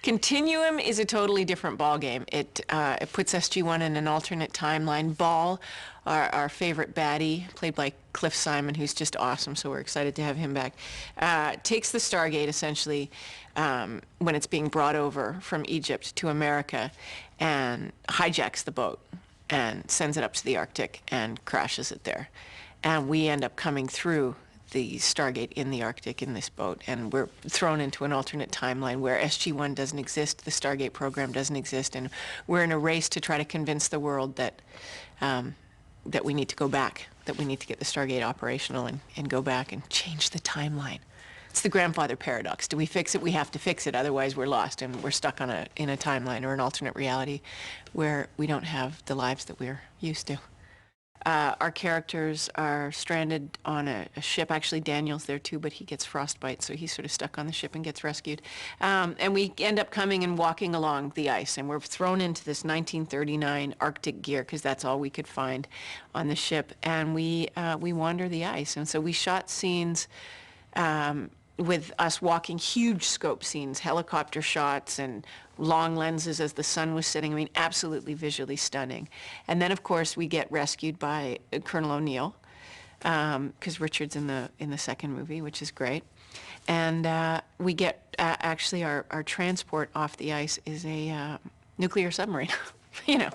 Continuum is a totally different ball game. It puts SG1 in an alternate timeline. Ball, our favorite baddie, played by Cliff Simon, who's just awesome, so we're excited to have him back, takes the Stargate essentially when it's being brought over from Egypt to America and hijacks the boat and sends it up to the Arctic and crashes it there. And we end up coming through the Stargate in the Arctic in this boat, and we're thrown into an alternate timeline where SG1 doesn't exist, the Stargate program doesn't exist, and we're in a race to try to convince the world that that we need to go back, that we need to get the Stargate operational and go back and change the timeline. It's the grandfather paradox. Do we fix it? We have to fix it, otherwise we're lost and we're stuck on in a timeline or an alternate reality where we don't have the lives that we're used to. Our characters are stranded on a ship. Actually, Daniel's there too, but he gets frostbite, so he's sort of stuck on the ship and gets rescued. And we end up coming and walking along the ice, and we're thrown into this 1939 Arctic gear because that's all we could find on the ship. And we wander the ice, and so we shot scenes with us walking, huge scope scenes, helicopter shots and long lenses as the sun was setting. I mean, absolutely visually stunning. And then, of course, we get rescued by Colonel O'Neill, because Richard's in the second movie, which is great. And we get, actually, our transport off the ice is a nuclear submarine, you know,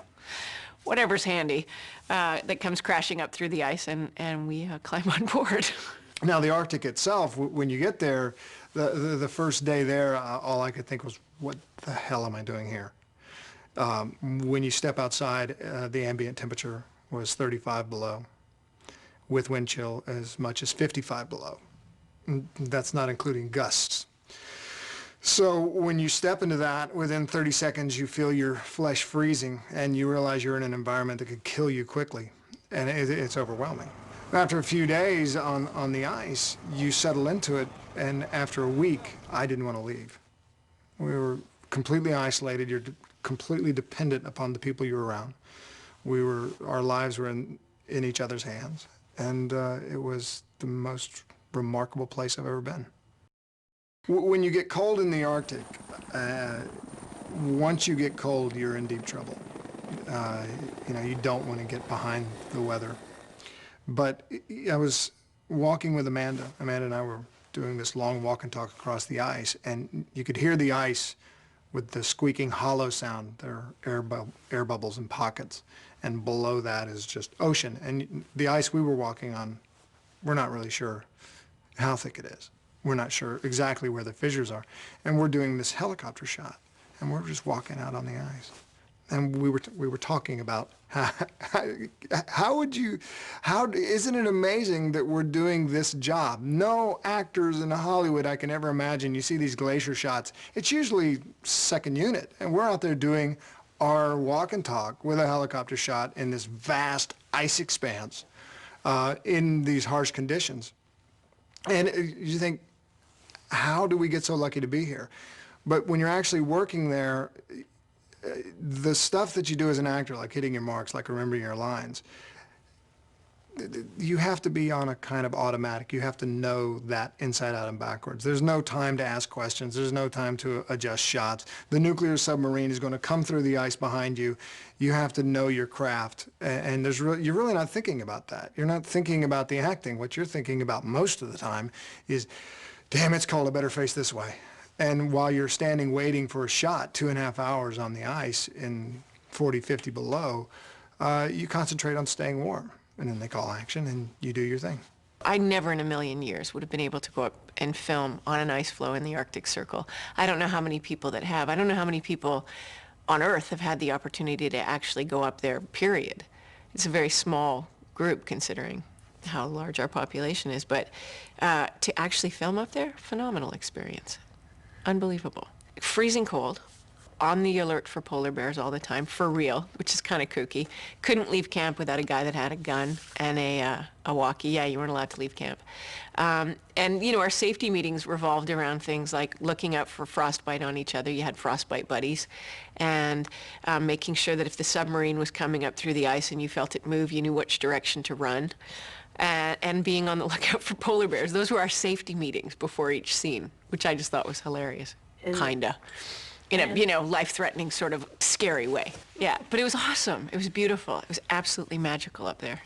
whatever's handy, that comes crashing up through the ice, and we climb on board. Now, the Arctic itself, when you get there, the first day there, all I could think was, what the hell am I doing here? When you step outside, the ambient temperature was 35 below, with wind chill as much as 55 below. That's not including gusts. So when you step into that, within 30 seconds, you feel your flesh freezing, and you realize you're in an environment that could kill you quickly, and it's overwhelming. After a few days on the ice, you settle into it, and after a week, I didn't want to leave. We were completely isolated. You're completely dependent upon the people you're around. Our lives were in each other's hands, and it was the most remarkable place I've ever been. When you get cold in the Arctic, once you get cold, you're in deep trouble. You know, you don't want to get behind the weather. But I was walking with Amanda. Amanda and I were doing this long walk and talk across the ice, and you could hear the ice with the squeaking hollow sound. There are air bubbles in pockets, and below that is just ocean. And the ice we were walking on, we're not really sure how thick it is. We're not sure exactly where the fissures are. And we're doing this helicopter shot, and we're just walking out on the ice. And we were talking about isn't it amazing that we're doing this job? No actors in Hollywood I can ever imagine. You see these glacier shots, it's usually second unit, and we're out there doing our walk and talk with a helicopter shot in this vast ice expanse in these harsh conditions. And you think, how do we get so lucky to be here? But when you're actually working there, the stuff that you do as an actor, like hitting your marks, like remembering your lines, you have to be on a kind of automatic. You have to know that inside out and backwards. There's no time to ask questions. There's no time to adjust shots. The nuclear submarine is going to come through the ice behind you. You have to know your craft, and you're really not thinking about that. You're not thinking about the acting. What you're thinking about most of the time is, damn, it's cold, I better face this way. And while you're standing waiting for a shot, 2.5 hours on the ice in 40, 50 below, you concentrate on staying warm. And then they call action, and you do your thing. I never in a million years would have been able to go up and film on an ice floe in the Arctic Circle. I don't know how many people that have. I don't know how many people on Earth have had the opportunity to actually go up there, period. It's a very small group considering how large our population is. But to actually film up there, phenomenal experience. Unbelievable. Freezing cold, on the alert for polar bears all the time, for real, which is kind of kooky. Couldn't leave camp without a guy that had a gun and a walkie. Yeah, you weren't allowed to leave camp. And, you know, our safety meetings revolved around things like looking out for frostbite on each other. You had frostbite buddies. And making sure that if the submarine was coming up through the ice and you felt it move, you knew which direction to run. And being on the lookout for polar bears. Those were our safety meetings before each scene, which I just thought was hilarious, kinda. in a, life-threatening sort of scary way. Yeah, but it was awesome. It was beautiful. It was absolutely magical up there.